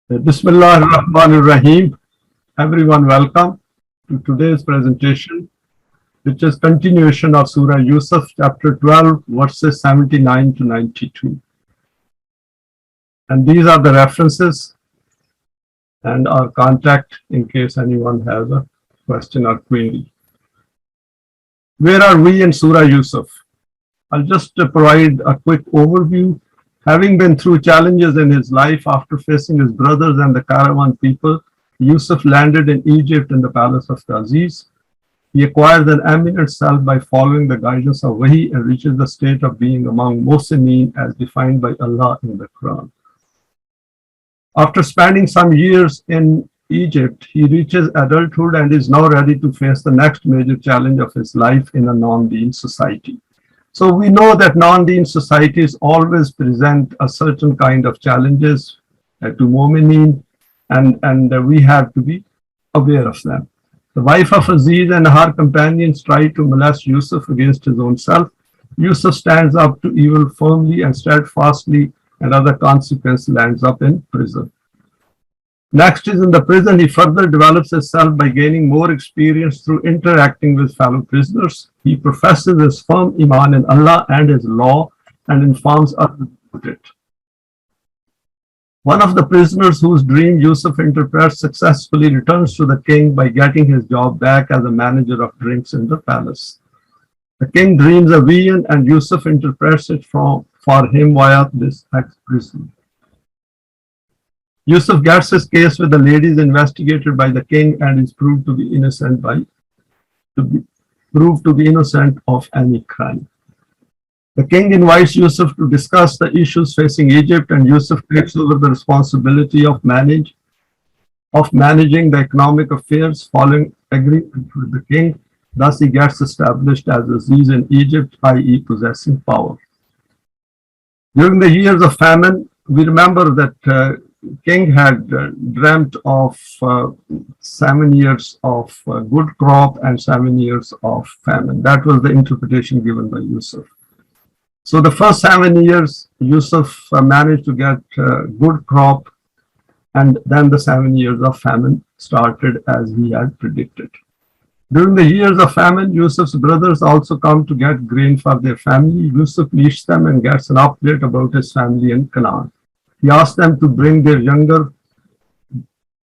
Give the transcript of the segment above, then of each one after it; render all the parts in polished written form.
Bismillah ar-Rahman ar-Rahim. Everyone, welcome to today's presentation, which is continuation of Surah Yusuf, chapter 12, verses 79 to 92. And these are the references and our contact in case anyone has a question or query. Where are we in Surah Yusuf? I'll just provide a quick overview. Having been through challenges in his life after facing his brothers and the caravan people, Yusuf landed in Egypt in the palace of the Aziz. He acquires an eminent self by following the guidance of Wahi and reaches the state of being among Muhsineen as defined by Allah in the Quran. After spending some years in Egypt, he reaches adulthood and is now ready to face the next major challenge of his life in a non-Deen society. So we know that non-Deen societies always present a certain kind of challenges to Mu'mineen, and we have to be aware of them. The wife of Aziz and her companions try to molest Yusuf against his own self. Yusuf stands up to evil firmly and steadfastly, and as a consequence lands up in prison. Next is in the prison, he further develops himself by gaining more experience through interacting with fellow prisoners. He professes his firm iman in Allah and his law and informs others about it. One of the prisoners whose dream Yusuf interprets successfully returns to the king by getting his job back as a manager of drinks in the palace. The king dreams a vision and Yusuf interprets it for him via this ex-prisoner. Yusuf gets his case with the ladies investigated by the king and is proved to be innocent of any crime. The king invites Yusuf to discuss the issues facing Egypt, and Yusuf takes over the responsibility of managing the economic affairs following agreement with the king. Thus he gets established as Aziz in Egypt, i.e. possessing power. During the years of famine, we remember that king had dreamt of 7 years of good crop and 7 years of famine. That was the interpretation given by Yusuf. So the first 7 years, Yusuf managed to get good crop, and then the 7 years of famine started as he had predicted. During the years of famine, Yusuf's brothers also come to get grain for their family. Yusuf meets them and gets an update about his family in Canaan. He asks them to bring their younger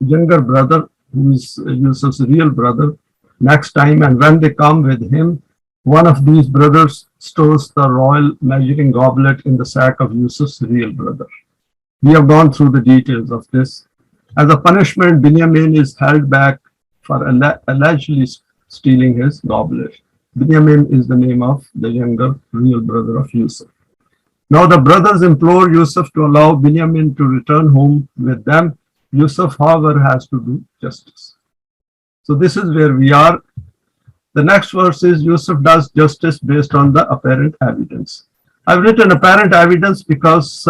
brother, who is Yusuf's real brother, next time, and when they come with him, one of these brothers stores the royal measuring goblet in the sack of Yusuf's real brother. We have gone through the details of this. As a punishment, Binyamin is held back for allegedly stealing his goblet. Binyamin is the name of the younger real brother of Yusuf. Now the brothers implore Yusuf to allow Binyamin to return home with them. Yusuf, however, has to do justice. So this is where we are. The next verse is Yusuf does justice based on the apparent evidence. I've written apparent evidence because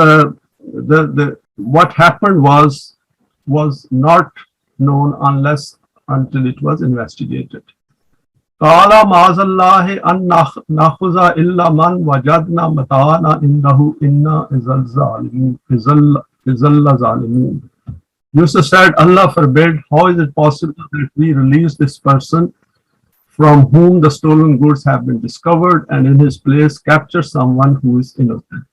what happened was not known until it was investigated. قال معاذ الله أن نأخذ إلا من وجدنا متاعنا إنه إنا إذا لظالمون. Yusuf said, Allah forbid, how is it possible that we release this person from whom the stolen goods have been discovered and in his place capture someone who is innocent?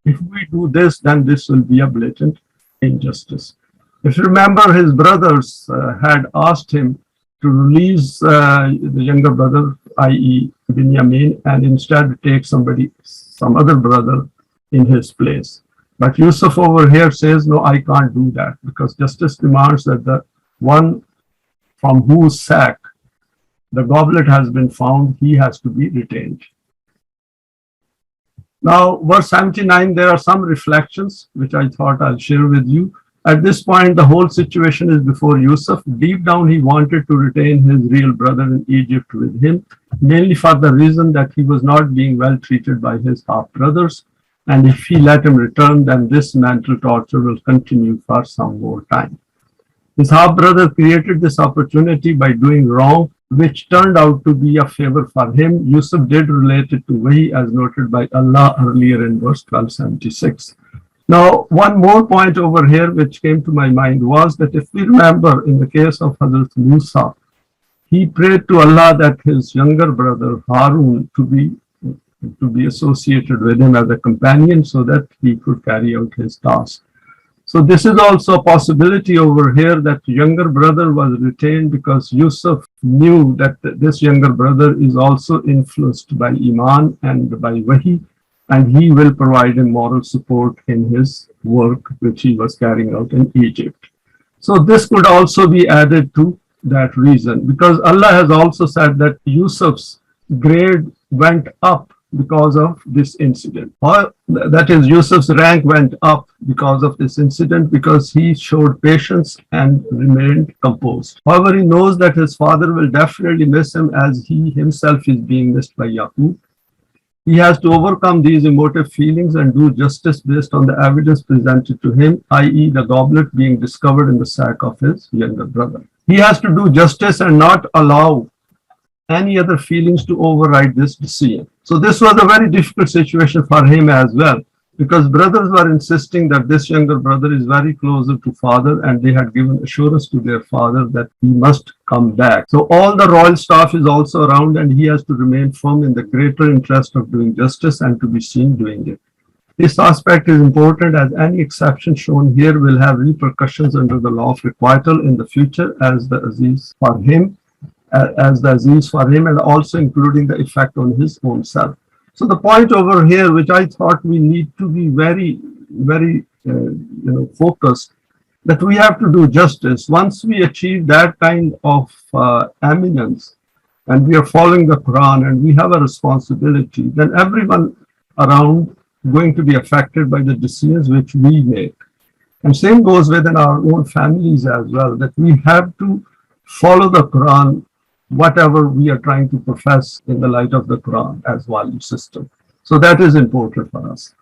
If we do this, then this will be a blatant injustice. If you remember, his brothers had asked him to release the younger brother, i.e. Binyamin, and instead take some other brother in his place. But Yusuf over here says, no, I can't do that, because justice demands that the one from whose sack the goblet has been found, he has to be retained. Now, verse 79, there are some reflections which I thought I'll share with you. At this point, the whole situation is before Yusuf. Deep down, he wanted to retain his real brother in Egypt with him, mainly for the reason that he was not being well treated by his half-brothers. And if he let him return, then this mental torture will continue for some more time. His half-brother created this opportunity by doing wrong, which turned out to be a favor for him. Yusuf did relate it to Wahi as noted by Allah earlier in verse 1276. Now, one more point over here which came to my mind was that if we remember in the case of Hazrat Musa, he prayed to Allah that his younger brother Harun to be associated with him as a companion so that he could carry out his task. So this is also a possibility over here that younger brother was retained because Yusuf knew that this younger brother is also influenced by Iman and by Wahi, and he will provide him moral support in his work which he was carrying out in Egypt. So this could also be added to that reason, because Allah has also said that Yusuf's grade went up because of this incident. Or that is, Yusuf's rank went up because of this incident because he showed patience and remained composed. However, he knows that his father will definitely miss him as he himself is being missed by Yaqub. He has to overcome these emotive feelings and do justice based on the evidence presented to him, i.e. the goblet being discovered in the sack of his younger brother. He has to do justice and not allow any other feelings to override this decision. So this was a very difficult situation for him as well, because brothers were insisting that this younger brother is very closer to father, and they had given assurance to their father that he must come back. So all the royal staff is also around, and he has to remain firm in the greater interest of doing justice and to be seen doing it. This aspect is important as any exception shown here will have repercussions under the law of requital in the future as the Aziz for him, and also including the effect on his own self. So the point over here, which I thought we need to be very, very focused, that we have to do justice. Once we achieve that kind of eminence, and we are following the Quran, and we have a responsibility, then everyone around going to be affected by the decisions which we make. And same goes within our own families as well, that we have to follow the Quran, whatever we are trying to profess in the light of the Quran as value system. So that is important for us.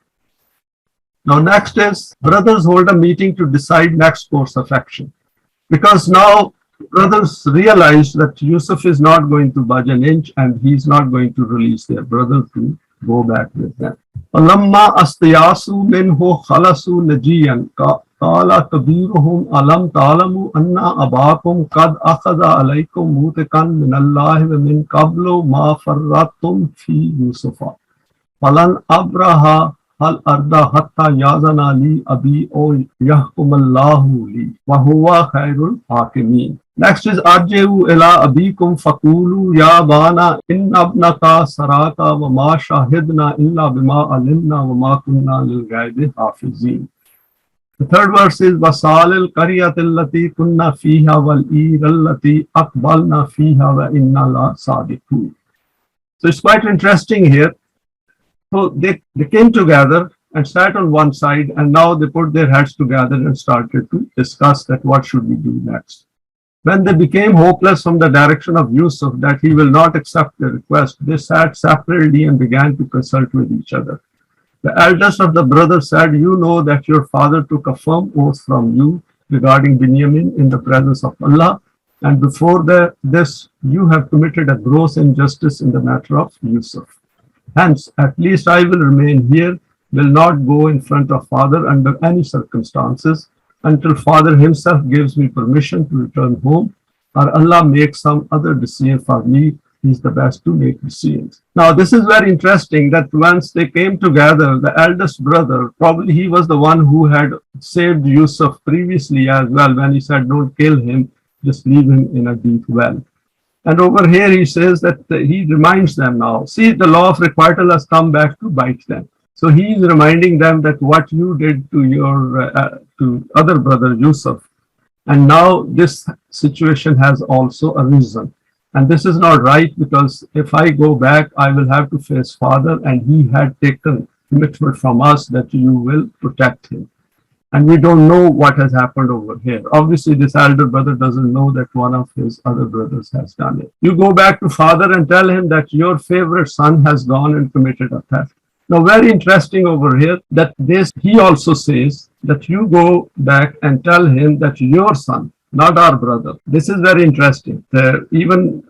Now next is, brothers hold a meeting to decide next course of action. Because now brothers realize that Yusuf is not going to budge an inch and he's not going to release their brother to go back with them. فَلَمَّا أَسْتَيَاسُوا مِنْهُ خَلَصُوا نَجِيًّا قَالَ كَبِيرُهُمْ أَلَمْ تَعْلَمُوا أَنَّ أَبَاكُمْ قَدْ أَخَذَ عَلَيْكُمْ مُوثِقًا مِنَ اللَّهِ وَمِنْ قَبْلُ مَا فَرَّطْتُمْ فِي يُوسُفَ فَلَنْ أَبْرَحَ الْأَرْضَ حَتَّى يَأْذَنَ لِي أَبِي أَوْ يَحْكُمَ اللَّهُ لِي وَهُوَ خَيْرُ الْحَاكِمِينَ. Next is أرجعوا إلى أبيكم فقولوا يا أبانا إن ابنك سرق وما شهدنا إلا بما علمنا وما كنا للغيب حافظين. The third verse is وَسَالِ الْقَرْيَةِ الَّتِي كُنَّا فِيهَا وَالْإِيرَ الَّتِي أَقْبَلْنَا فِيهَا وَإِنَّا لَصَادِقُونَ. So it's quite interesting here. So they came together and sat on one side, and now they put their heads together and started to discuss that what should we do next. When they became hopeless from the direction of Yusuf that he will not accept their request, they sat separately and began to consult with each other. The eldest of the brothers said, "You know that your father took a firm oath from you regarding Binyamin in the presence of Allah, and before this you have committed a gross injustice in the matter of Yusuf. Hence, at least I will remain here, will not go in front of father under any circumstances, until father himself gives me permission to return home, or Allah makes some other decision for me. He's the best to make decisions." Now, this is very interesting that once they came together, the eldest brother, probably he was the one who had saved Yusuf previously as well, when he said, "Don't kill him, just leave him in a deep well." And over here he says that he reminds them now, see, the law of requital has come back to bite them. So he is reminding them that what you did to your to other brother Yusuf, and now this situation has also arisen. And this is not right, because if I go back, I will have to face father, and he had taken commitment from us that you will protect him. And we don't know what has happened over here. Obviously, this elder brother doesn't know that one of his other brothers has done it. You go back to father and tell him that your favorite son has gone and committed a theft. Now, very interesting over here that he also says that you go back and tell him that your son, not our brother. This is very interesting. Even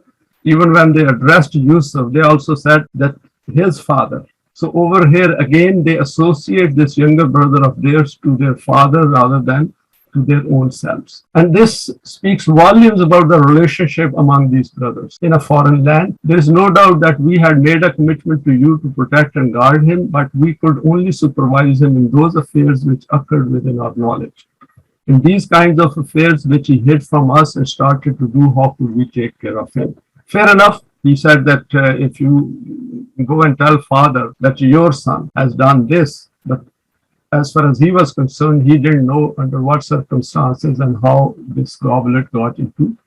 when they addressed Yusuf, they also said that his father. So over here again, they associate this younger brother of theirs to their father rather than to their own selves. And this speaks volumes about the relationship among these brothers. In a foreign land, there is no doubt that we had made a commitment to you to protect and guard him, but we could only supervise him in those affairs which occurred within our knowledge. In these kinds of affairs which he hid from us and started to do, how could we take care of him? Fair enough. He said that if you go and tell father that your son has done this, but as far as he was concerned, he didn't know under what circumstances and how this goblet got into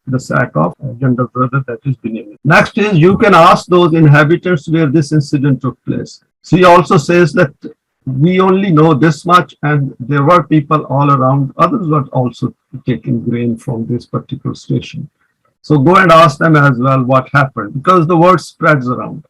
the sack of a younger brother, that is Binyamin. Next is, you can ask those inhabitants where this incident took place. So he also says that we only know this much, and there were people all around. Others were also taking grain from this particular station. So go and ask them as well what happened, because the word spreads around.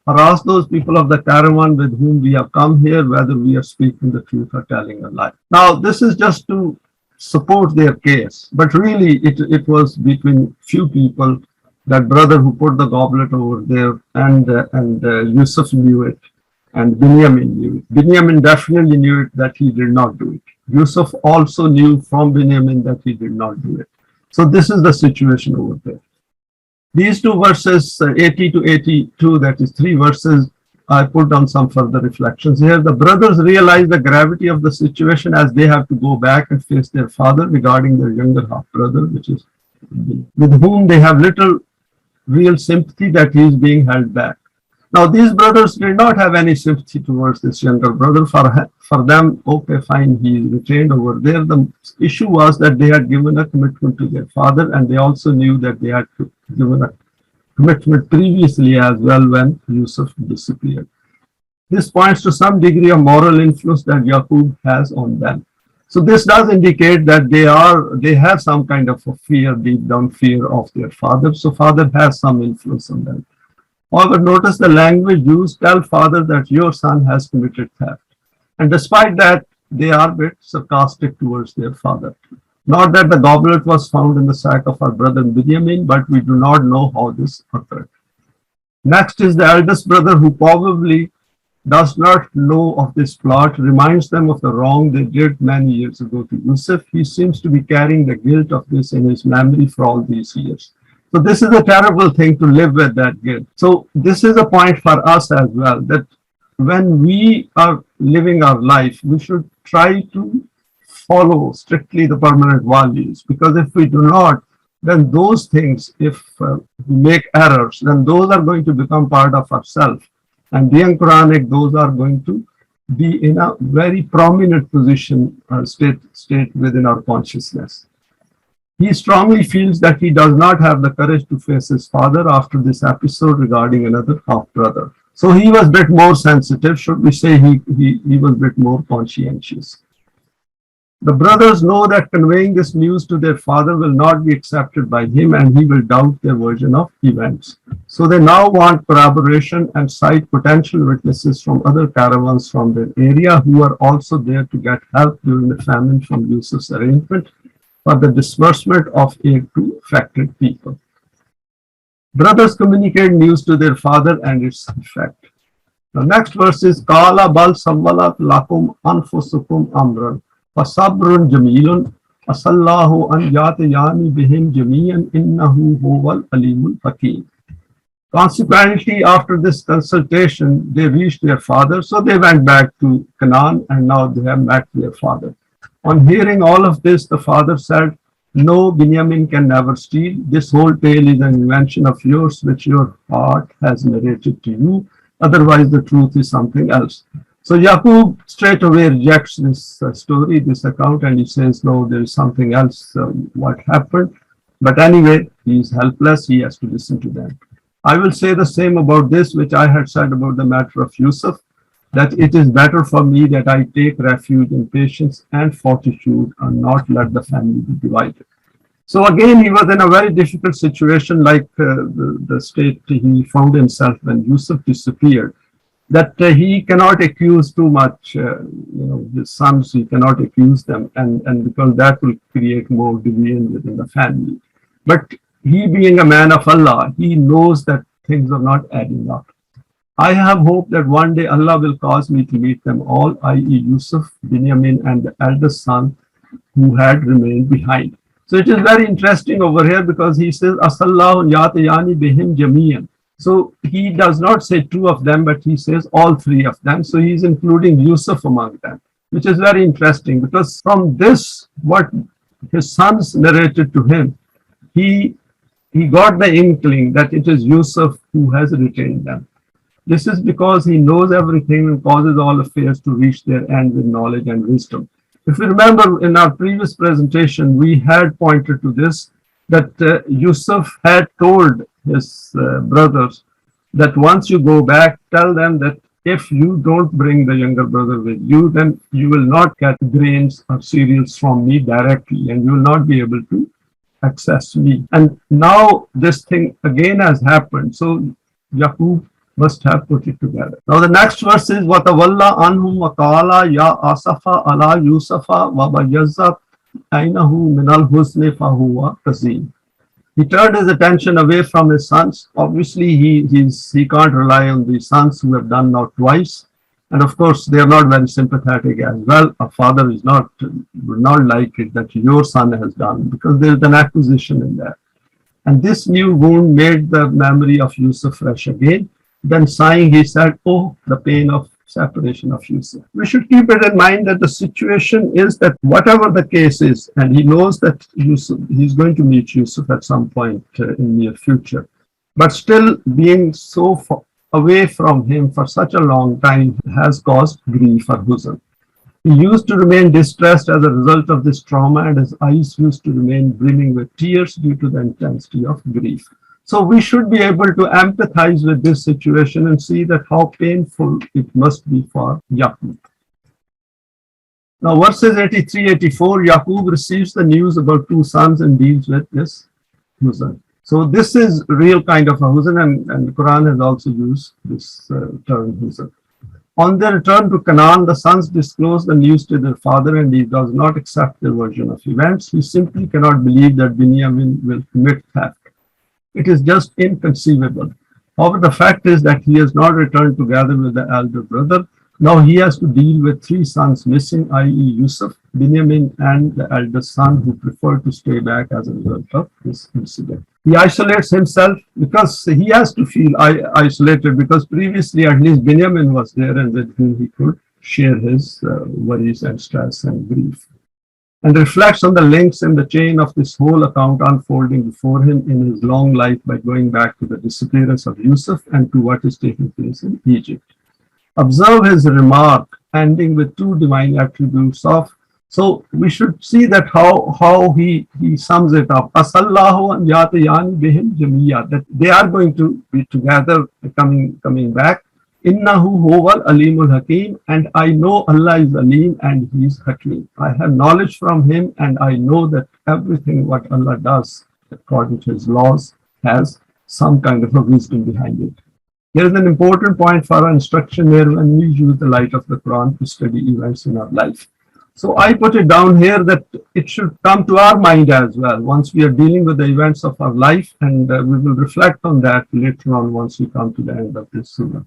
Or ask those people of the caravan with whom we have come here whether we are speaking the truth or telling a lie. Now, this is just to support their case, but really it was between few people, that brother who put the goblet over there, and Yusuf knew it, and Binyamin knew it. Binyamin definitely knew it that he did not do it. Yusuf also knew from Binyamin that he did not do it. So this is the situation over there. These two verses, 80 to 82, that is 3 verses, I put down some further reflections here. The brothers realize the gravity of the situation as they have to go back and face their father regarding their younger half-brother, which is with whom they have little real sympathy, that he is being held back. Now, these brothers did not have any sympathy towards this younger brother. For them, okay, fine, he is retained over there. The issue was that they had given a commitment to their father, and they also knew that they had given a commitment previously as well when Yusuf disappeared. This points to some degree of moral influence that Yaqub has on them. So this does indicate that they have some kind of a fear, deep down fear of their father. So father has some influence on them. However, notice the language used: tell father that your son has committed theft. And despite that, they are a bit sarcastic towards their father. Not that the goblet was found in the sack of our brother Binyamin, but we do not know how this occurred. Next is the eldest brother, who probably does not know of this plot, reminds them of the wrong they did many years ago to Yusuf. He seems to be carrying the guilt of this in his memory for all these years. So this is a terrible thing, to live with that guilt. So this is a point for us as well, that when we are living our life, we should try to follow strictly the permanent values, because if we do not, then those things, if we make errors, then those are going to become part of ourselves. And being Quranic, those are going to be in a very prominent position, state within our consciousness. He strongly feels that he does not have the courage to face his father after this episode regarding another half-brother. So he was a bit more sensitive, should we say he was a bit more conscientious. The brothers know that conveying this news to their father will not be accepted by him, and he will doubt their version of events. So they now want corroboration and cite potential witnesses from other caravans from their area who are also there to get help during the famine from Yusuf's arrangement for the disbursement of aid to affected people. Brothers communicate news to their father and its effect. The next verse is Qala bal sammalat lakum anfusukum amran fasabrun jamilun asallahu an yatayani bihim jamiyan innahu huwal alimul hakim. Consequently, after this consultation, they reached their father, so they went back to Canaan, and now they have met their father. On hearing all of this, the father said, "No, Binyamin can never steal. This whole tale is an invention of yours, which your heart has narrated to you. Otherwise, the truth is something else." So Yaqub straight away rejects this story, this account, and he says, "No, there is something else. What happened?" But anyway, he is helpless. He has to listen to them. I will say the same about this, which I had said about the matter of Yusuf, that it is better for me that I take refuge in patience and fortitude and not let the family be divided. So again, he was in a very difficult situation, like the state he found himself when Yusuf disappeared, that he cannot accuse too much, his sons, he cannot accuse them, and because that will create more division within the family. But he, being a man of Allah, he knows that things are not adding up. I have hope that one day Allah will cause me to meet them all, i.e. Yusuf, Binyamin, and the eldest son who had remained behind. So it is very interesting over here because he says, Asallahu yatayani bihim jamiyan. So he does not say two of them, but he says all three of them. So he's including Yusuf among them, which is very interesting because from this, what his sons narrated to him, he got the inkling that it is Yusuf who has retained them. This is because he knows everything and causes all affairs to reach their end with knowledge and wisdom. If you remember in our previous presentation, we had pointed to this, that Yusuf had told his brothers that once you go back, tell them that if you don't bring the younger brother with you, then you will not get grains or cereals from me directly and you will not be able to access me. And now this thing again has happened. So Yaqub must have put it together. Now the next verse is وَتَوَلَّى عَنْهُمْ وَقَالَ يَا أَسَفَ عَلَى يُوسُفَ وَبَيَّضَّتْ عَيْنَهُ مِنَ الْحُزْنِ فَهُوَ كَظِيمٌ. He turned his attention away from his sons. Obviously, he can't rely on the sons who have done now twice. And of course, they are not very sympathetic as well. A father would not like it that your son has done because there is an acquisition in there. And this new wound made the memory of Yusuf fresh again. Then sighing, he said, oh, the pain of separation of Yusuf. We should keep it in mind that the situation is that whatever the case is, and he knows that Yusuf, he's going to meet Yusuf at some point in near future, but still being so far away from him for such a long time has caused grief for Huzn. He used to remain distressed as a result of this trauma, and his eyes used to remain brimming with tears due to the intensity of grief. So we should be able to empathize with this situation and see that how painful it must be for Yaqub. Now verses 83-84, Yaqub receives the news about two sons and deals with this Huzn. So this is real kind of a Huzn, and the Quran has also used this term Huzn. On their return to Canaan, the sons disclose the news to their father and he does not accept their version of events. He simply cannot believe that Binyamin will commit theft. It is just inconceivable. However, the fact is that he has not returned together with the elder brother. Now he has to deal with three sons missing, i.e. Yusuf, Binyamin, and the eldest son who preferred to stay back as a result of this incident. He isolates himself because he has to feel isolated because previously at least Binyamin was there and with whom he could share his worries and stress and grief. And reflects on the links in the chain of this whole account unfolding before him in his long life by going back to the disappearance of Yusuf and to what is taking place in Egypt. Observe his remark ending with two divine attributes of, so we should see that how he sums it up. Asallahu an yatayani bihim jamiya, that they are going to be together coming back. Innahu huwal alimul hakim, and I know Allah is alim and he is hakim. I have knowledge from him and I know that everything what Allah does according to his laws has some kind of a wisdom behind it. There is an important point for our instruction here when we use the light of the Quran to study events in our life. So I put it down here that it should come to our mind as well once we are dealing with the events of our life, and we will reflect on that later on once we come to the end of this surah.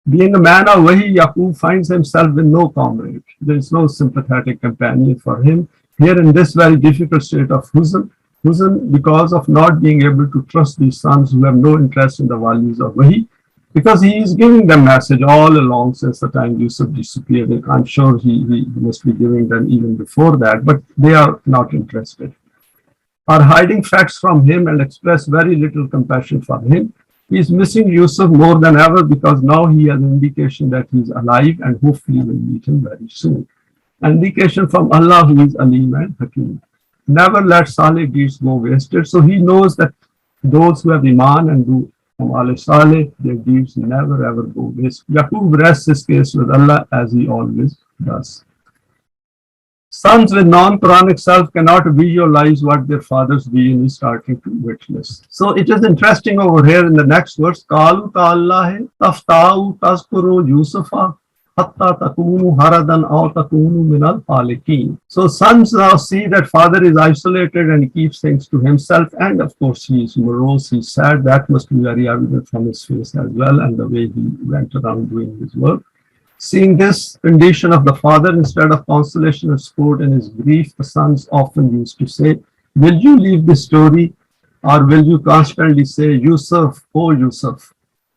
Being a man of Wahi, Yaqub finds himself with no comrade. There is no sympathetic companion for him here in this very difficult state of Huzn, because of not being able to trust these sons who have no interest in the values of Wahi, because he is giving them message all along since the time Yusuf disappeared. I'm sure he must be giving them even before that, but they are not interested. Are hiding facts from him and express very little compassion for him. He is missing Yusuf more than ever because now he has an indication that he is alive and hopefully will meet him very soon. An indication from Allah who is Alim and Hakim. Never let Saleh deeds go wasted. So he knows that those who have Iman and do Amal Saleh, their deeds never ever go waste. Yaqub rests his case with Allah as he always does. Sons with non-Quranic self cannot visualize what their father's being is starting to witness. So it is interesting over here in the next verse, Qalu ta'allahi tafta'u tazkuru Yusufa حَتَّى تَكُونُوا هَرَدًا أَوْ تَكُونُوا مِنَ الْخَالِقِينَ. So sons now see that father is isolated and he keeps things to himself, and of course he is morose, he's sad. That must be very evident from his face as well, and the way he went around doing his work. Seeing this condition of the father, instead of consolation and support in his grief, the sons often used to say, will you leave this story, or will you constantly say, Yusuf, oh Yusuf,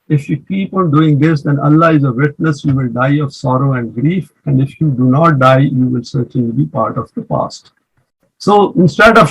if you keep on doing this, then Allah is a witness, you will die of sorrow and grief, and if you do not die, you will certainly be part of the past. So instead of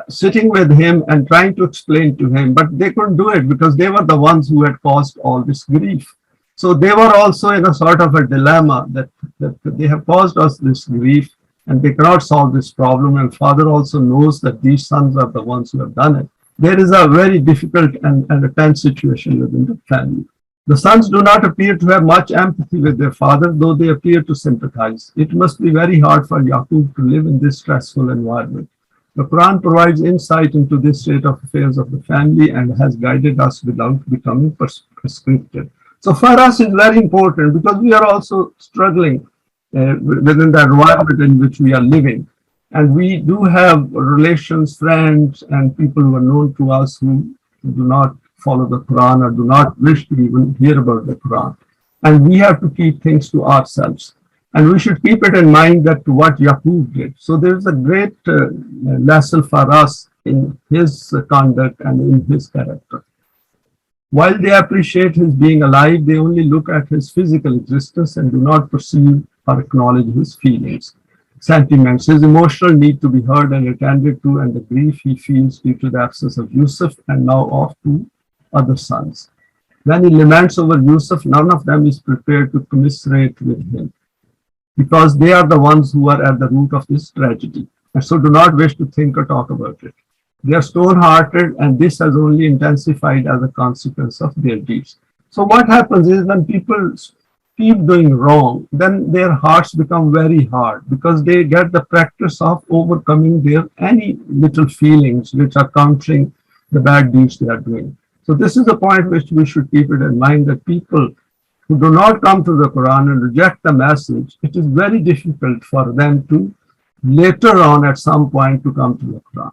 sitting with him and trying to explain to him, but they couldn't do it because they were the ones who had caused all this grief. So they were also in a sort of a dilemma that they have caused us this grief and they cannot solve this problem. And father also knows that these sons are the ones who have done it. There is a very difficult and a tense situation within the family. The sons do not appear to have much empathy with their father, though they appear to sympathize. It must be very hard for Yaqub to live in this stressful environment. The Quran provides insight into this state of affairs of the family and has guided us without becoming prescriptive. So for us it's very important because we are also struggling within the environment in which we are living. And we do have relations, friends, and people who are known to us who do not follow the Quran or do not wish to even hear about the Quran. And we have to keep things to ourselves. And we should keep it in mind that what Yaqub did. So there's a great lesson for us in his conduct and in his character. While they appreciate his being alive, they only look at his physical existence and do not perceive or acknowledge his feelings, sentiments, his emotional need to be heard and attended to, and the grief he feels due to the absence of Yusuf and now of two other sons. When he laments over Yusuf, none of them is prepared to commiserate with him because they are the ones who are at the root of this tragedy and so do not wish to think or talk about it. They are stone-hearted, and this has only intensified as a consequence of their deeds. So what happens is when people keep doing wrong, then their hearts become very hard because they get the practice of overcoming their any little feelings which are countering the bad deeds they are doing. So this is the point which we should keep it in mind, that people who do not come to the Quran and reject the message, it is very difficult for them to later on at some point to come to the Quran,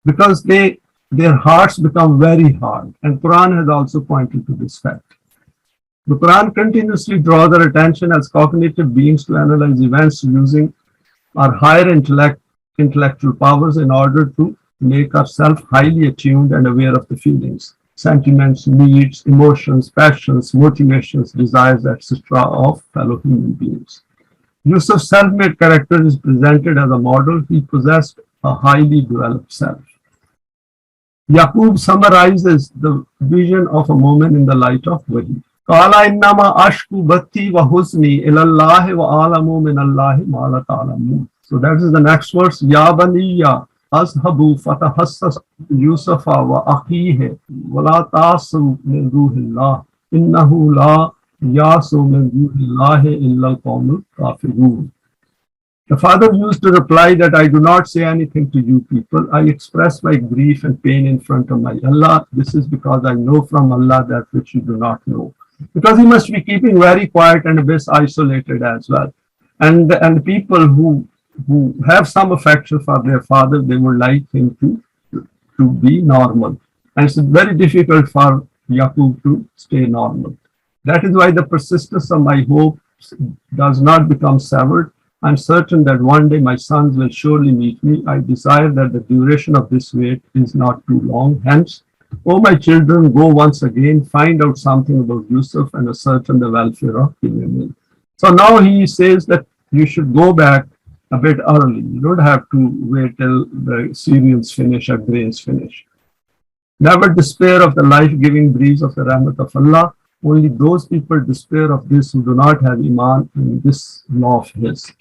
because their hearts become very hard, and Quran has also pointed to this fact. The Quran continuously draws our attention as cognitive beings to analyze events using our higher intellectual powers in order to make ourselves highly attuned and aware of the feelings, sentiments, needs, emotions, passions, motivations, desires, etc. of fellow human beings. Yusuf's self-made character is presented as a model. He possessed a highly developed self. Yaqub summarizes the vision of a moment in the light of Wahi. قَالَ إِنَّمَا أَشْكُو بَثِّي وَحُزْنِي إِلَى اللَّهِ وَأَعْلَمُ مِنَ اللَّهِ مَا لَا تَعْلَمُونَ. So that is the next verse. يَا بَنِيَّ أَذْهَبُوا فَتَحَسَّسُوا يُوسُفَ وَأَخِيهِ وَلَا تَعْصُوا مِنْ رُوحِ اللَّهِ إِنَّهُ لَا يَعْصُ مِنْ رُوحِ اللَّهِ إِلَّا الْقَوْمُ الْكَافِرُونَ. The father used to reply that I do not say anything to you people. I express my grief and pain in front of my Allah. This is because I know from Allah that which you do not know. Because he must be keeping very quiet and a bit isolated as well. And people who have some affection for their father, they would like him to be normal. And it's very difficult for Yaqub to stay normal. That is why the persistence of my hope does not become severed. I'm certain that one day my sons will surely meet me. I desire that the duration of this wait is not too long. Hence, O my children, go once again, find out something about Yusuf and ascertain the welfare of Binyamin. So now he says that you should go back a bit early. You don't have to wait till the cereals finish or grains finish. Never despair of the life-giving breeze of the rahmat of Allah. Only those people despair of this who do not have Iman in this law of His.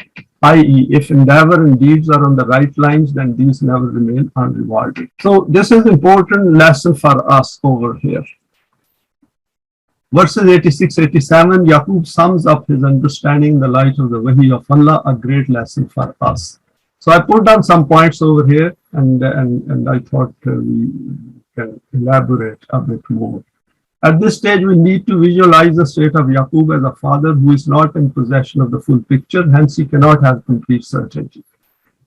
I.e., if endeavor and deeds are on the right lines, then these never remain unrewarded. So this is an important lesson for us over here. Verses 86-87, Yaqub sums up his understanding in the light of the Wahi of Allah, a great lesson for us. So I put down some points over here, and I thought we can elaborate a bit more. At this stage, we need to visualize the state of Yaqub as a father who is not in possession of the full picture, hence he cannot have complete certainty.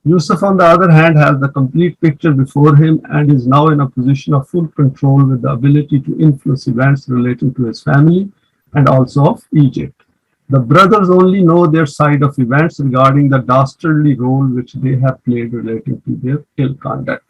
Yusuf, on the other hand, has the complete picture before him and is now in a position of full control with the ability to influence events relating to his family and also of Egypt. The brothers only know their side of events regarding the dastardly role which they have played relating to their ill conduct.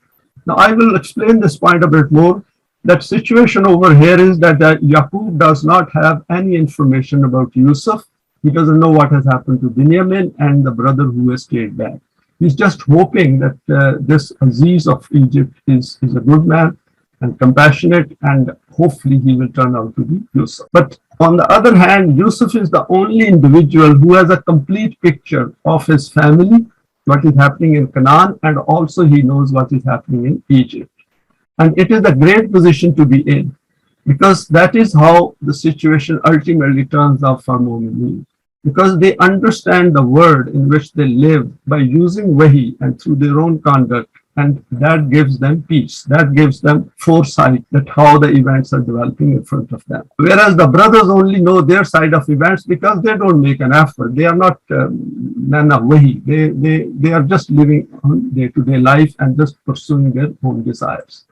Now, I will explain this point a bit more. That situation over here is that Yaqub does not have any information about Yusuf. He doesn't know what has happened to Binyamin and the brother who has stayed back. He's just hoping that this Aziz of Egypt is a good man and compassionate, and hopefully he will turn out to be Yusuf. But on the other hand, Yusuf is the only individual who has a complete picture of his family, what is happening in Canaan, and also he knows what is happening in Egypt. And it is a great position to be in, because that is how the situation ultimately turns out for Mu'mineen. Because they understand the world in which they live by using Wahi and through their own conduct, and that gives them peace. That gives them foresight that how the events are developing in front of them. Whereas the brothers only know their side of events because they don't make an effort. They are not nana Wahi. They are just living on day-to-day life and just pursuing their own desires.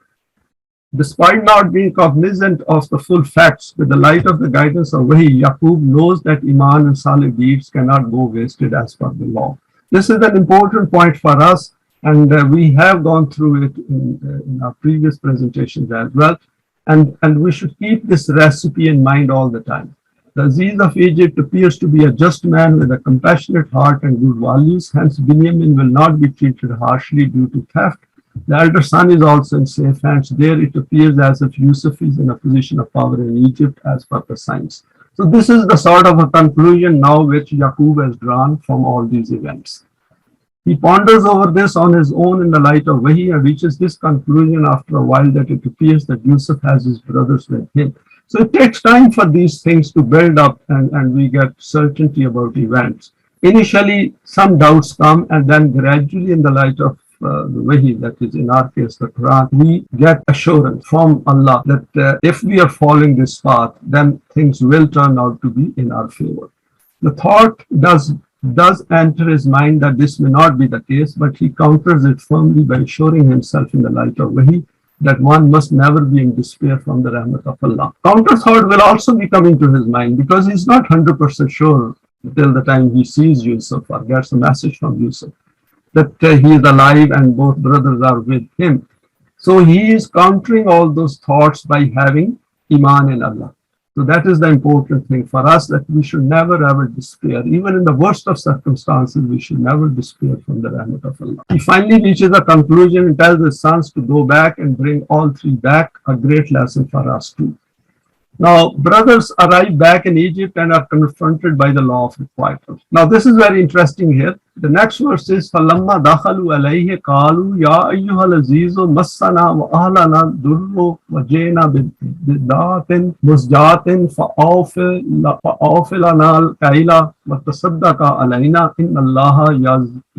Despite not being cognizant of the full facts, with the light of the guidance of Wahi, Yaqub knows that Iman and solid deeds cannot go wasted as per the law. This is an important point for us, and we have gone through it in our previous presentations as well, and we should keep this recipe in mind all the time. The Aziz of Egypt appears to be a just man with a compassionate heart and good values, hence Binyamin will not be treated harshly due to theft. The elder son is also in safe hands. There it appears as if Yusuf is in a position of power in Egypt as per the signs. So this is the sort of a conclusion now which Yaqub has drawn from all these events. He ponders over this on his own in the light of Wahi and reaches this conclusion after a while that it appears that Yusuf has his brothers with him. So it takes time for these things to build up and we get certainty about events. Initially, some doubts come, and then gradually in the light of the Wahi, that is in our case the Quran, we get assurance from Allah that if we are following this path, then things will turn out to be in our favor. The thought does enter his mind that this may not be the case, but he counters it firmly by assuring himself in the light of Wahi that one must never be in despair from the rahmat of Allah. Counter thought will also be coming to his mind because he's not 100% sure till the time he sees Yusuf or gets a message from Yusuf that he is alive and both brothers are with him. So he is countering all those thoughts by having Iman in Allah. So that is the important thing for us, that we should never ever despair. Even in the worst of circumstances, we should never despair from the rahmat of Allah. He finally reaches a conclusion and tells his sons to go back and bring all three back, a great lesson for us too. Now, brothers arrive back in Egypt and are confronted by the law of requital. Now, this is very interesting here. The next verse is, فَلَمَّا دَخَلُوا عَلَيْهِ قَالُوا يَا أَيُّهَا الْعَزِيزُ مَسَّنَا وَأَهْلَنَا الضُّرُّ وَجِئْنَا بِبِضَاعَةٍ مُزْجَاةٍ فَأَوْفِ لَنَا الْكَيْلَ وَتَصَدَّقْ عَلَيْنَا إِنَّ اللَّهَ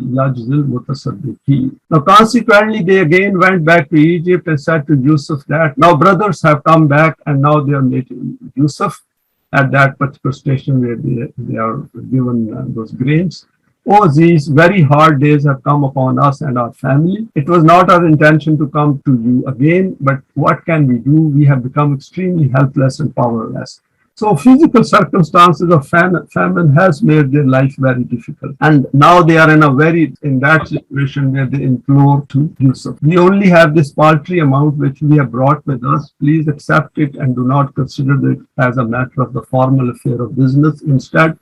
يَجْزِي الْمُتَصَدِّقِينَ. Now, consequently, they again went back to Egypt and said to Yusuf that, now brothers have come back and now they are meeting Yusuf at that particular station where they are given those grains. Oh, these very hard days have come upon us and our family. It was not our intention to come to you again, but what can we do? We have become extremely helpless and powerless. So physical circumstances of famine has made their life very difficult. And now they are in that situation where they implore to Yusuf. We only have this paltry amount which we have brought with us. Please accept it and do not consider it as a matter of the formal affair of business. Instead,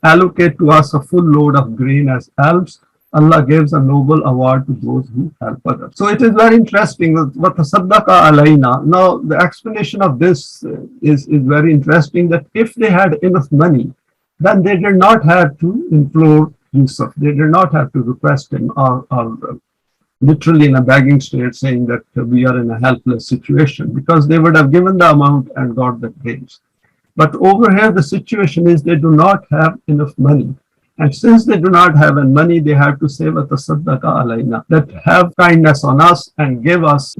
allocate to us a full load of grain as alms. Allah gives a noble award to those who help others. So it is very interesting. وَتَصَدَّقَ عَلَيْنَا. Now the explanation of this is very interesting, that if they had enough money, then they did not have to implore Yusuf. They did not have to request him or literally in a begging state saying that we are in a helpless situation, because they would have given the amount and got the grains. But over here, the situation is they do not have enough money. And since they do not have any money, they have to say, وَتَصَدَّقَ عَلَيْنَا, that have kindness on us and give us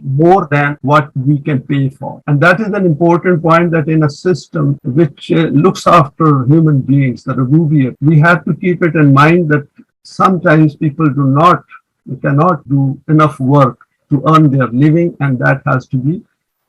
more than what we can pay for. And that is an important point, that in a system which looks after human beings, the rububiyyah, we have to keep it in mind that sometimes people cannot do enough work to earn their living, and that has to be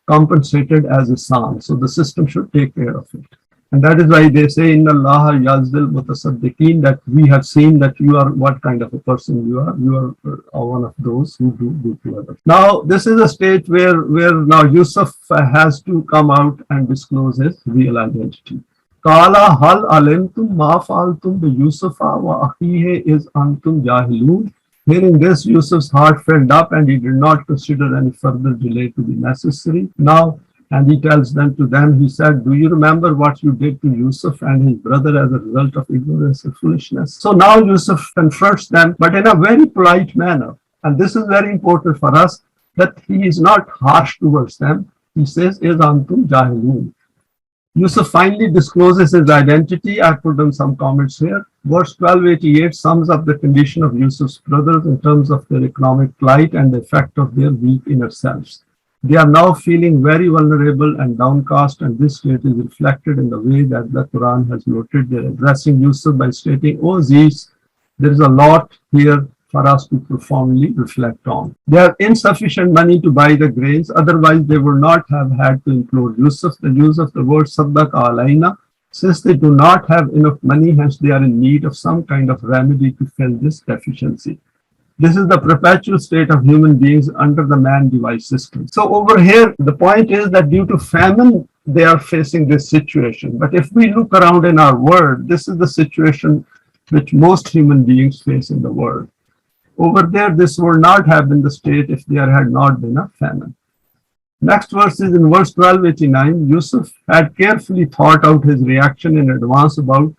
compensated as a psalm. So the system should take care of it. And that is why they say, Inna Allah yazdil mutasaddiqeen, that we have seen that you are what kind of a person you are. You are one of those who do good to others. Now, this is a stage where now Yusuf has to come out and disclose his real identity. Qala hal alimtum ma fa'altum bi Yusufa wa akhihi is antum jahilun. Hearing this, Yusuf's heart filled up, and he did not consider any further delay to be necessary. Now, and he tells them, he said, do you remember what you did to Yusuf and his brother as a result of ignorance and foolishness? So now Yusuf confronts them, but in a very polite manner. And this is very important for us, that he is not harsh towards them. He says, is antum jahilun. Yusuf finally discloses his identity. I put in some comments here. Verse 1288 sums up the condition of Yusuf's brothers in terms of their economic plight and the effect of their weak inner selves. They are now feeling very vulnerable and downcast, and this state is reflected in the way that the Quran has noted. They're addressing Yusuf by stating, "O Aziz, there is a lot here for us to profoundly reflect on. They have insufficient money to buy the grains, otherwise they would not have had to implore Yusuf." The use of the word "saddaqa alayna," since they do not have enough money, hence they are in need of some kind of remedy to fill this deficiency. This is the perpetual state of human beings under the man-device system. So over here, the point is that due to famine, they are facing this situation. But if we look around in our world, this is the situation which most human beings face in the world. Over there, this would not have been the state if there had not been a famine. Next verse is in verse 1289. Yusuf had carefully thought out his reaction in advance about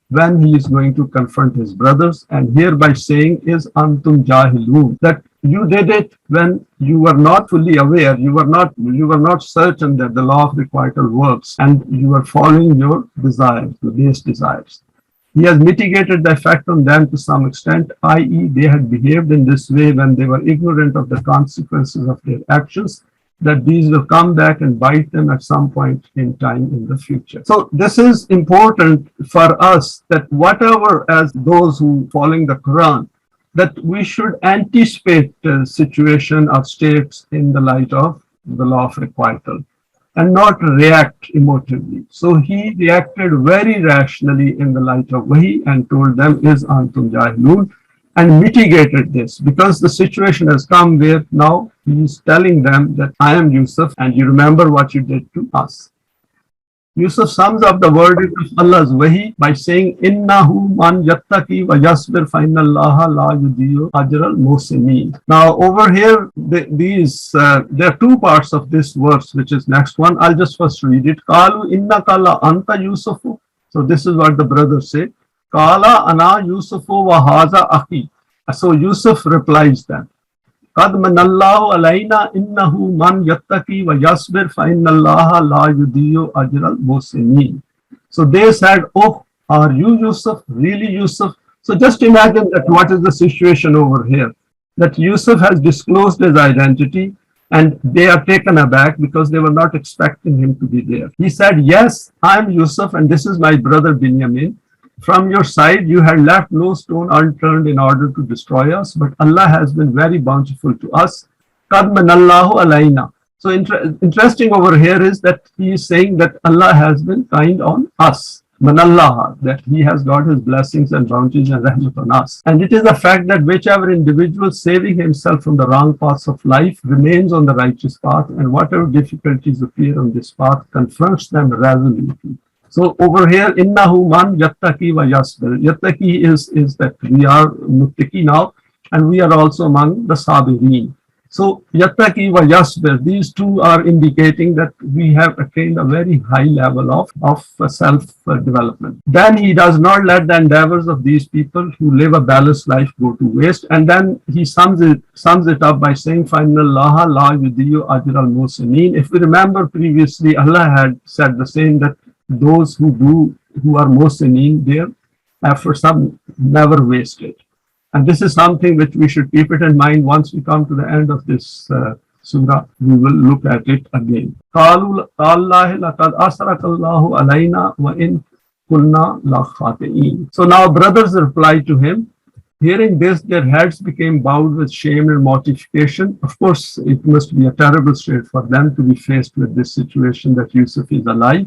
when he is going to confront his brothers, and hereby saying, is antum jahilun, that you did it when you were not fully aware, you were not certain that the law of requital works, and you were following your desires, the base desires. He has mitigated the effect on them to some extent, i.e., they had behaved in this way when they were ignorant of the consequences of their actions, that these will come back and bite them at some point in time in the future. So this is important for us, that whatever, as those who following the Quran, that we should anticipate the situation or states in the light of the law of requital and not react emotively. So he reacted very rationally in the light of Wahi and told them, is antum jahilun, and mitigated this, because the situation has come where now he is telling them that I am Yusuf and you remember what you did to us. Yusuf sums up the verdict of Allah's Wahi by saying, Innahu man yattaki wa yasbir fa inna Allaha la yudiyu ajral muhsinin. Now over here, there are two parts of this verse, which is next one. I'll just first read it. Qalu innaka la anta Yusufu. So this is what the brothers say. Qala ana Yusufu wa haza akhi. So Yusuf replies them, Qad manallahu alayna innahu man yattaki wa yasbir fa inna Allaha la yudiyu ajral muhsinin. So they said, oh, are you Yusuf? Really Yusuf? So just imagine that what is the situation over here. That Yusuf has disclosed his identity and they are taken aback because they were not expecting him to be there. He said, yes, I am Yusuf and this is my brother Binyamin. From your side, you had left no stone unturned in order to destroy us, but Allah has been very bountiful to us. Qad manallahu alayna. So interesting over here is that he is saying that Allah has been kind on us. Manallah, that he has got his blessings and bounties and rahmat on us. And it is a fact that whichever individual saving himself from the wrong paths of life remains on the righteous path, and whatever difficulties appear on this path confronts them resolutely. So over here, innahu man yattaki wa yasbir. Yattaki is that we are muttaki now, and we are also among the sabirin. So yattaki wa yasbir, these two are indicating that we have attained a very high level of self-development. Then he does not let the endeavors of these people who live a balanced life go to waste. And then he sums it up by saying, فَإِنَّ اللَّهَ لَا يُضِيعُ أَجْرَ الْمُحْسِنِينَ. If we remember previously, Allah had said the same, that those who are muhsinin, their efforts are never wasted. And this is something which we should keep it in mind. Once we come to the end of this surah, we will look at it again. قَالُوا تَاللَّهِ لَقَدْ أَسْرَكَ اللَّهُ عَلَيْنَا وَإِن كُنَّا لَخَاطِئِينَ. So now brothers replied to him. Hearing this, their heads became bowed with shame and mortification. Of course, it must be a terrible state for them to be faced with this situation that Yusuf is alive.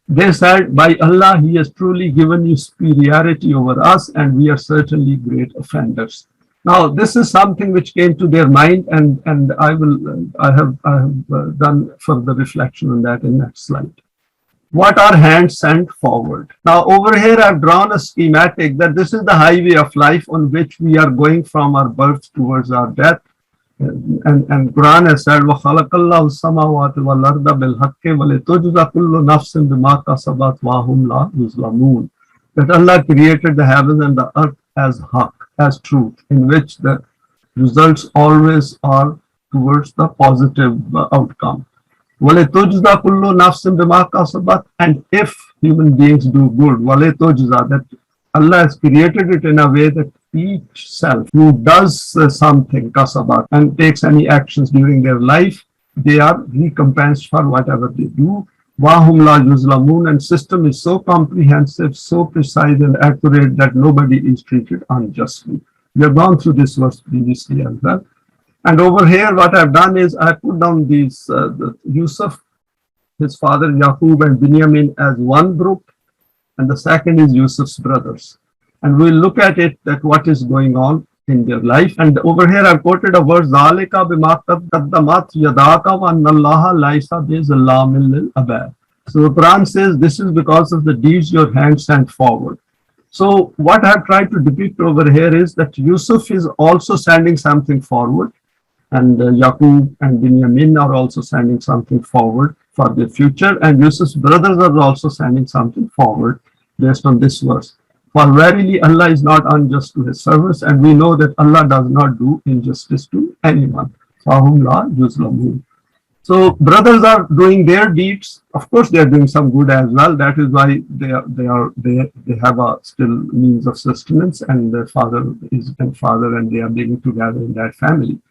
They said, by Allah, he has truly given you superiority over us, and we are certainly great offenders. Now, this is something which came to their mind, and I have done further reflection on that in next slide. What are hands sent forward? Now, over here, I've drawn a schematic that this is the highway of life on which we are going from our birth towards our death. And Quran has said, وَخَلَقَ اللَّهُ السَّمَاوَاتِ وَالْأَرْضَ بِالْحَقِّ وَلِتُجْزَى كُلُّ نَفْسٍ بِمَا كَسَبَتْ وَهُمْ لَا يُظْلَمُونَ. That Allah created the heavens and the earth as haqq, as truth, in which the results always are towards the positive outcome. وَلِتُجْزَى كُلُّ نَفْسٍ بِمَا كَسَبَتْ. And if human beings do good, وَلِتُجْزَى, that Allah has created it in a way that each self who does something, kasabat, and takes any actions during their life, they are recompensed for whatever they do. Wahum la yuzlamun, and system is so comprehensive, so precise and accurate that nobody is treated unjustly. We have gone through this verse previously as well. And over here, what I've done is I put down these Yusuf, his father Yaqub, and Binyamin as one group, and the second is Yusuf's brothers. And we'll look at it, that what is going on in their life. And over here I've quoted a verse, ذَلِكَ بِمَا قَدَّمَتْ يَدَاكَ وَأَنَّ اللَّهَ لَيْسَ بِظَلَّامٍ لِلْعِبَادِ. So the Quran says this is because of the deeds your hands sent forward. So what I've tried to depict over here is that Yusuf is also sending something forward, and Yaqub and Binyamin are also sending something forward for their future, and Yusuf's brothers are also sending something forward based on this verse. For verily Allah is not unjust to his servants, and we know that Allah does not do injustice to anyone. فَهُمْ لَا يُظْلَمُونَ. So brothers are doing their deeds. Of course, they are doing some good as well. That is why they have a still means of sustenance, and their father is and father, and they are living together in that family.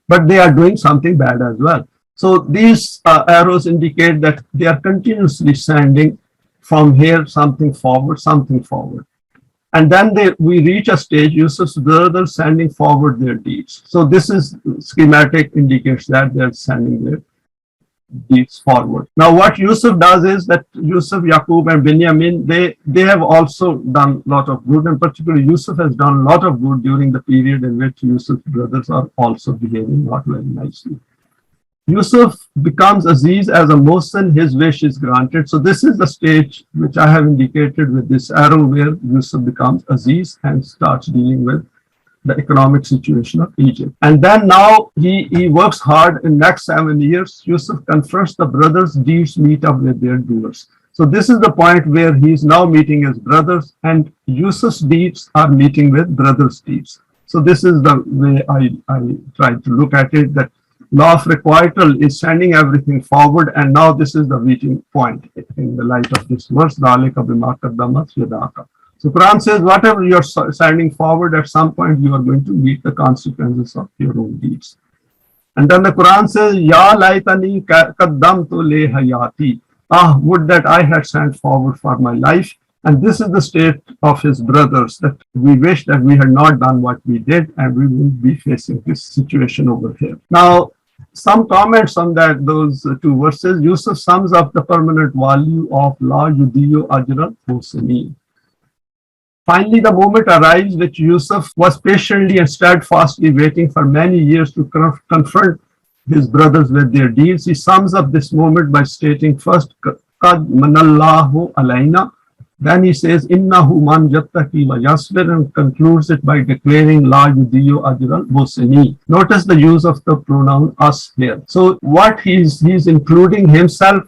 But they are doing something bad as well. So these arrows indicate that they are continuously sending from here something forward, something forward. And then we reach a stage, Yusuf's brothers sending forward their deeds. So this is schematic, indicates that they're sending their deeds forward. Now what Yusuf does is that Yusuf, Yaqub and Binyamin, they have also done a lot of good, and particularly Yusuf has done a lot of good during the period in which Yusuf's brothers are also behaving not very nicely. Yusuf becomes Aziz as a Mohsin, his wish is granted. So this is the stage which I have indicated with this arrow, where Yusuf becomes Aziz and starts dealing with the economic situation of Egypt. And then now he works hard. In next 7 years, Yusuf confronts the brothers' deeds meet up with their doers. So this is the point where he is now meeting his brothers, and Yusuf's deeds are meeting with brothers' deeds. So this is the way I try to look at it, that Law of Requital is sending everything forward, and now this is the meeting point in the light of this verse. ذَلِكَ بِمَا قَدَّمَتْ يَدَاكَ. So Quran says whatever you're sending forward, at some point you are going to meet the consequences of your own deeds. And then the Quran says, Ya laytani qaddamtu li hayati. Ah, would that I had sent forward for my life. And this is the state of his brothers, that we wish that we had not done what we did, and we will be facing this situation over here. Now, some comments on those two verses. Yusuf sums up the permanent value of La yudiyu ajra husni. Finally, the moment arrives which Yusuf was patiently and steadfastly waiting for many years to confront his brothers with their deeds. He sums up this moment by stating first, Qad manallahu alayna. Then he says, Innahu man yattaqi wa yasbir, and concludes it by declaring La yudiyu ajral musini. Notice the use of the pronoun us here. So what he's including himself,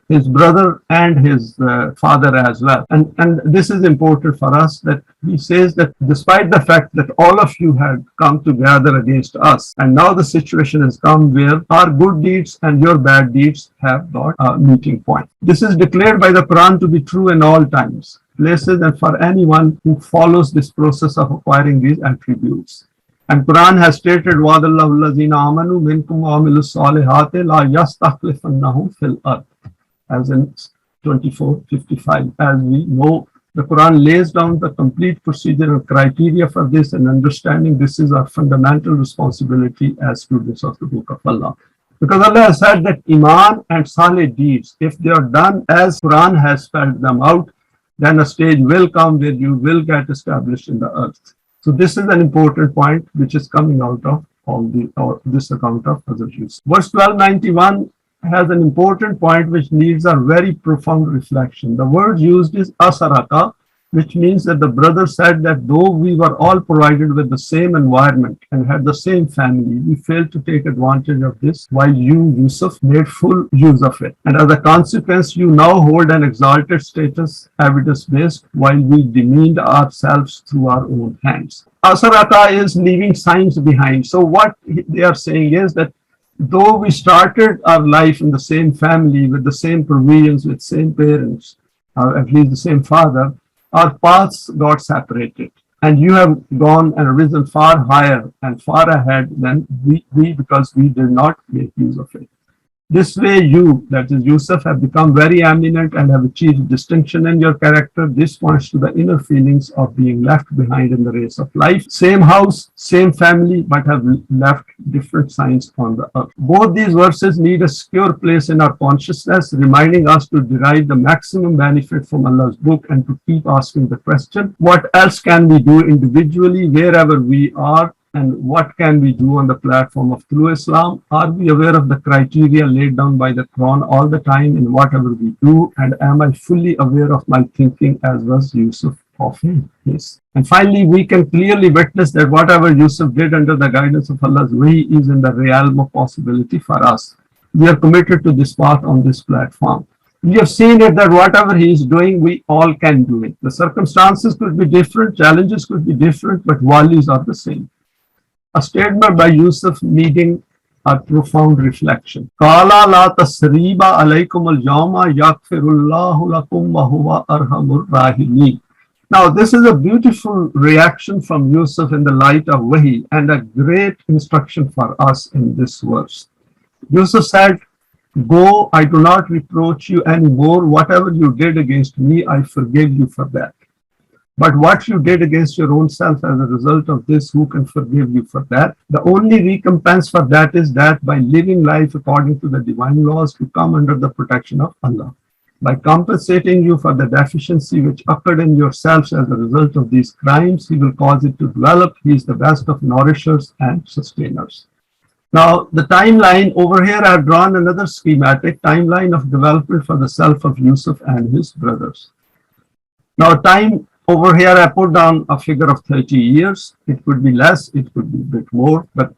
his brother, and his father as well. And this is important for us, that he says that despite the fact that all of you had come together against us, and now the situation has come where our good deeds and your bad deeds have got a meeting point. This is declared by the Quran to be true in all times. places and for anyone who follows this process of acquiring these attributes. And Quran has stated, وَعَدَ اللَّهُ الَّذِينَ آمَنُوا مِنْكُمْ وَعَمِلُوا الصَّالِحَاتِ لَا يَسْتَخْلِفَنَّهُمْ فِي الْأَرْضِ, as in 24:55. As we know, the Quran lays down the complete procedure and criteria for this, and understanding this is our fundamental responsibility as students of the Book of Allah. Because Allah has said that Iman and Saleh deeds, if they are done as Quran has spelled them out, then a stage will come where you will get established in the earth. So this is an important point which is coming out of this account of Hazrat Yusuf. Verse 1291 has an important point which needs a very profound reflection. The word used is asaraka, which means that the brother said that though we were all provided with the same environment and had the same family, we failed to take advantage of this, while you, Yusuf, made full use of it. And as a consequence, you now hold an exalted status, evidence-based, while we demeaned ourselves through our own hands. Asaraka is leaving signs behind. So what they are saying is that though we started our life in the same family, with the same provisions, with same parents, or at least the same father, our paths got separated. And you have gone and risen far higher and far ahead than we because we did not make use of it. This way you, that is Yusuf, have become very eminent and have achieved distinction in your character. This points to the inner feelings of being left behind in the race of life. Same house, same family, but have left different signs on the earth. Both these verses need a secure place in our consciousness, reminding us to derive the maximum benefit from Allah's book and to keep asking the question, what else can we do individually, wherever we are, and what can we do on the platform of true Islam? Are we aware of the criteria laid down by the Quran all the time in whatever we do? And am I fully aware of my thinking as was Yusuf of his? And finally, we can clearly witness that whatever Yusuf did under the guidance of Allah's Wahi is in the realm of possibility for us. We are committed to this path on this platform. We have seen it that whatever he is doing, we all can do it. The circumstances could be different, challenges could be different, but walis are the same. A statement by Yusuf needing a profound reflection. Qala la tasriba alaykum al-yawma yaghfirullahu lakum wa huwa arhamur rahimin. Now this is a beautiful reaction from Yusuf in the light of Wahi and a great instruction for us in this verse. Yusuf said, "Go, I do not reproach you anymore. Whatever you did against me, I forgive you for that. But what you did against your own self as a result of this, who can forgive you for that? The only recompense for that is that by living life according to the divine laws, to come under the protection of Allah. By compensating you for the deficiency which occurred in yourselves as a result of these crimes, He will cause it to develop. He is the best of nourishers and sustainers." Now, the timeline over here, I have drawn another schematic timeline of development for the self of Yusuf and his brothers. Now, time over here, I put down a figure of 30 years. It could be less, it could be a bit more, but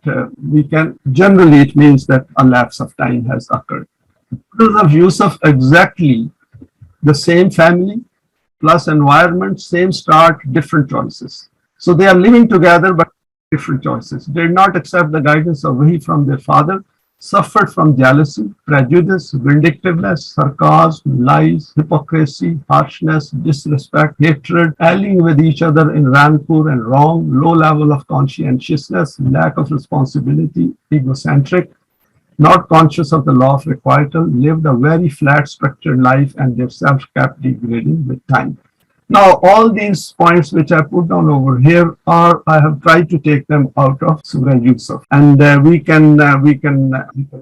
generally it means that a lapse of time has occurred. Because of Yusuf, exactly the same family, plus environment, same start, different choices. So they are living together, but different choices. They did not accept the guidance of Wahi from their father, suffered from jealousy, prejudice, vindictiveness, sarcasm, lies, hypocrisy, harshness, disrespect, hatred, allying with each other in rancor and wrong, low level of conscientiousness, lack of responsibility, egocentric, not conscious of the law of requital, lived a very flat structured life and their self kept degrading with time. Now, all these points which I put down over here are, I have tried to take them out of Surah Yusuf, and we can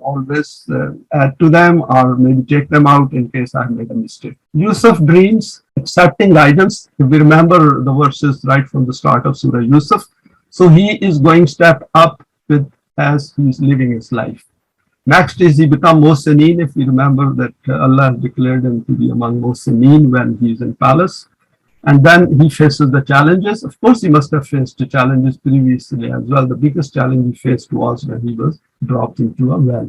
always add to them or maybe take them out in case I have made a mistake. Yusuf dreams, accepting guidance. If we remember the verses right from the start of Surah Yusuf, so he is going step up with as he is living his life. Next is he become Mohsineen. If we remember that Allah has declared him to be among Mohsineen when he is in palace. And then he faces the challenges. Of course, he must have faced the challenges previously as well. The biggest challenge he faced was when he was dropped into a well.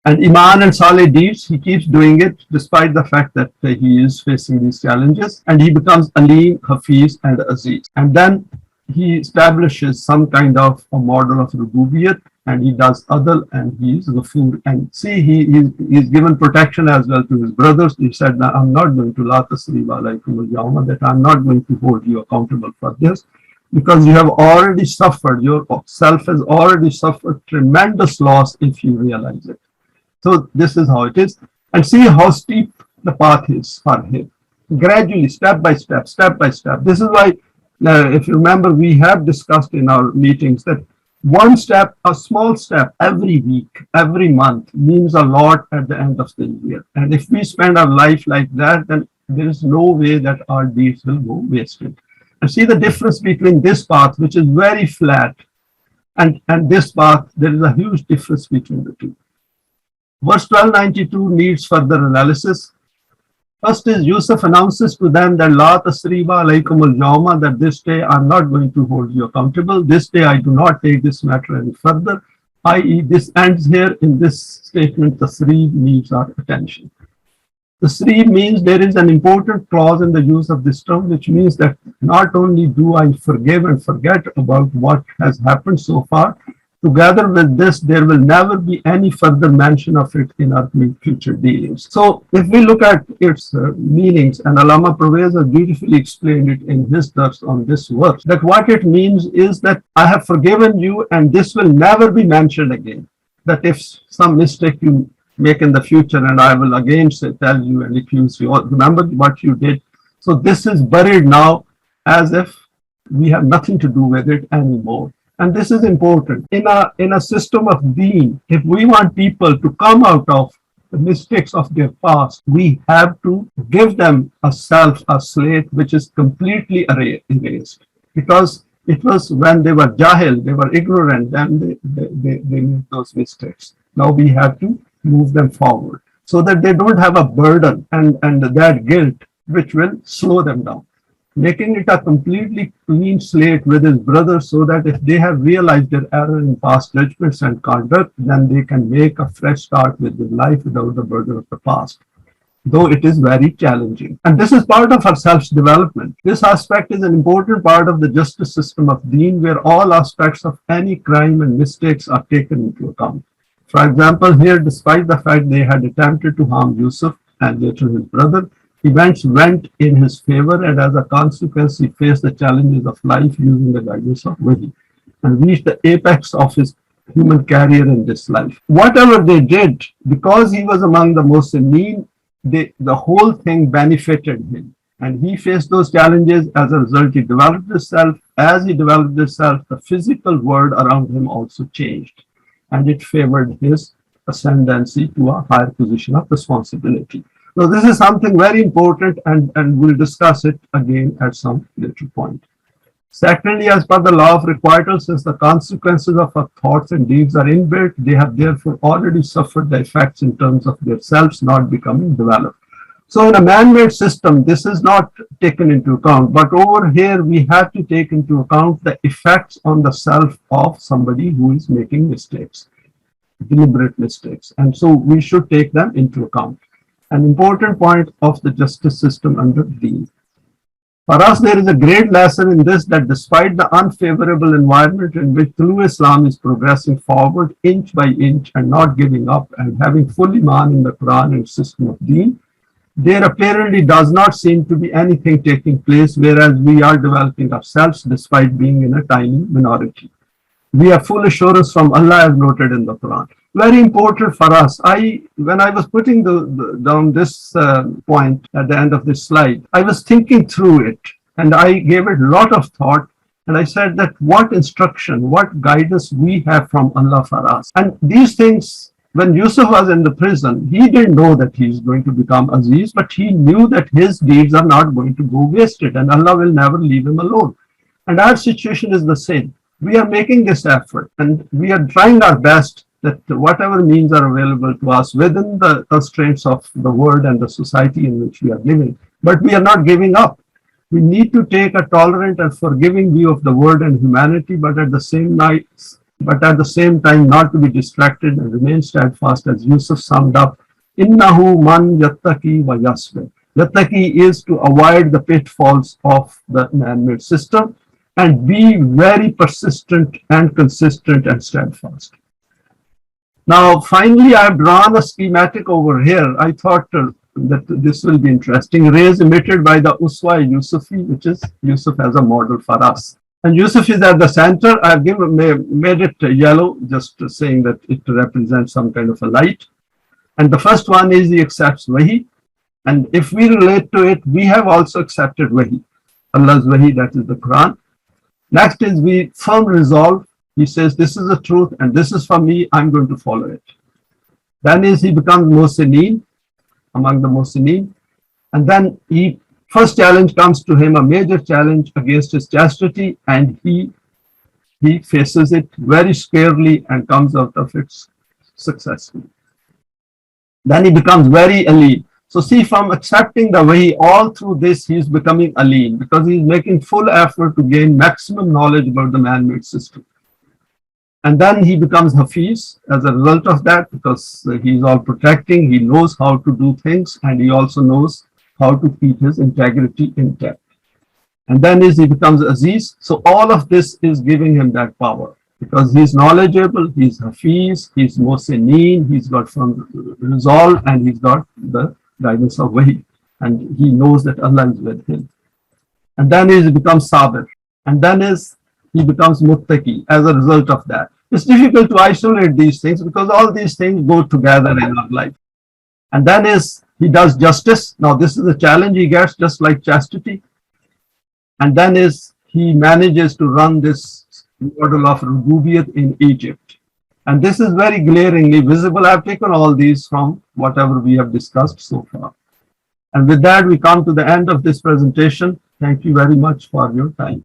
And Iman and Saleh deeds, he keeps doing it despite the fact that he is facing these challenges. And he becomes Alim, Hafiz, and Aziz. And then he establishes some kind of a model of Rububiyat and he does adl, and he is Ghafoor. And see, he's given protection as well to his brothers. He said, I'm not going to la tasriba alaykum al-yawma, that I'm not going to hold you accountable for this, because you have already suffered, your self has already suffered tremendous loss if you realize it. So this is how it is. And see how steep the path is for him. Gradually, step by step, step by step. This is why, if you remember, we have discussed in our meetings that one step, a small step every week, every month means a lot at the end of the year. And if we spend our life like that, then there is no way that our deeds will go wasted. And see the difference between this path, which is very flat, and this path, there is a huge difference between the two. Verse 1292 needs further analysis. First is Yusuf announces to them that La tasriba alaykum al-yawma, that this day I'm not going to hold you accountable. This day I do not take this matter any further. I.e., this ends here. In this statement, tasrib needs our attention. Tasrib means there is an important clause in the use of this term, which means that not only do I forgive and forget about what has happened so far, together with this, there will never be any further mention of it in our future dealings. So if we look at its meanings, and Allama Pervez has beautifully explained it in his dars on this verse, that what it means is that I have forgiven you and this will never be mentioned again. That if some mistake you make in the future, and I will again say, tell you and accuse you, remember what you did. So this is buried now as if we have nothing to do with it anymore. And this is important. In a system of deen, if we want people to come out of the mistakes of their past, we have to give them a slate which is completely erased. Because it was when they were jahil, they were ignorant, then they made those mistakes. Now we have to move them forward so that they don't have a burden and that guilt which will slow them down. Making it a completely clean slate with his brothers, so that if they have realized their error in past judgments and conduct, then they can make a fresh start with their life without the burden of the past, though it is very challenging. And this is part of our self-development. This aspect is an important part of the justice system of deen, where all aspects of any crime and mistakes are taken into account. For example, here, despite the fact they had attempted to harm Yusuf and later his brother, events went in his favor, and as a consequence, he faced the challenges of life using the guidance of Wahi and reached the apex of his human career in this life. Whatever they did, because he was among the Muslimin, the whole thing benefited him. And he faced those challenges. As a result, he developed himself. As he developed himself, the physical world around him also changed, and it favored his ascendancy to a higher position of responsibility. So this is something very important, and we'll discuss it again at some later point. Secondly, as per the law of requital, since the consequences of our thoughts and deeds are inbuilt, they have therefore already suffered the effects in terms of their selves not becoming developed. So in a man-made system, this is not taken into account, but over here we have to take into account the effects on the self of somebody who is making mistakes, deliberate mistakes, and so we should take them into account. An important point of the justice system under deen. For us, there is a great lesson in this, that despite the unfavorable environment in which Tolu Islam is progressing forward inch by inch and not giving up and having full iman in the Quran and system of deen, there apparently does not seem to be anything taking place, whereas we are developing ourselves despite being in a tiny minority. We have full assurance from Allah, as noted in the Quran. Very important for us. When I was putting down this point at the end of this slide, I was thinking through it, and I gave it a lot of thought, and I said that what instruction, what guidance we have from Allah for us. And these things, when Yusuf was in the prison, he didn't know that he is going to become Aziz, but he knew that his deeds are not going to go wasted, and Allah will never leave him alone. And our situation is the same. We are making this effort, and we are trying our best that whatever means are available to us within the constraints of the world and the society in which we are living. But we are not giving up. We need to take a tolerant and forgiving view of the world and humanity, but at the same time not to be distracted and remain steadfast, as Yusuf summed up, Innahu man yattaqi wa yasbir. Yattaqi is to avoid the pitfalls of the man-made system and be very persistent and consistent and steadfast. Now, finally, I've drawn a schematic over here. I thought that this will be interesting. Rays emitted by the Uswa Yusufi, which is Yusuf as a model for us. And Yusuf is at the center. I've made it yellow, just saying that it represents some kind of a light. And the first one is he accepts Wahi. And if we relate to it, we have also accepted Wahi. Allah's Wahi, that is the Quran. Next is we firm resolve. He says, this is the truth and this is for me, I'm going to follow it. Then is he becomes Mohsineen, among the Mohsineen. And then first challenge comes to him, a major challenge against his chastity, and he faces it very squarely and comes out of it successfully. Then he becomes very aleen. So see, from accepting the Wahi, all through this, he is becoming aleen because he is making full effort to gain maximum knowledge about the man-made system. And then he becomes Hafiz as a result of that, because he's all protecting, he knows how to do things, and he also knows how to keep his integrity intact. And then he becomes Aziz. So all of this is giving him that power, because he's knowledgeable, he's Hafiz, he's Mohsineen, he's got firm resolve, and he's got the guidance of Wahi. And he knows that Allah is with him. And then he becomes Sabir. And then he becomes Muttaqi as a result of that. It's difficult to isolate these things because all these things go together in our life. And then he does justice. Now this is a challenge he gets, just like chastity. And then he manages to run this model of Rububiyat in Egypt. And this is very glaringly visible. I've taken all these from whatever we have discussed so far. And with that, we come to the end of this presentation. Thank you very much for your time.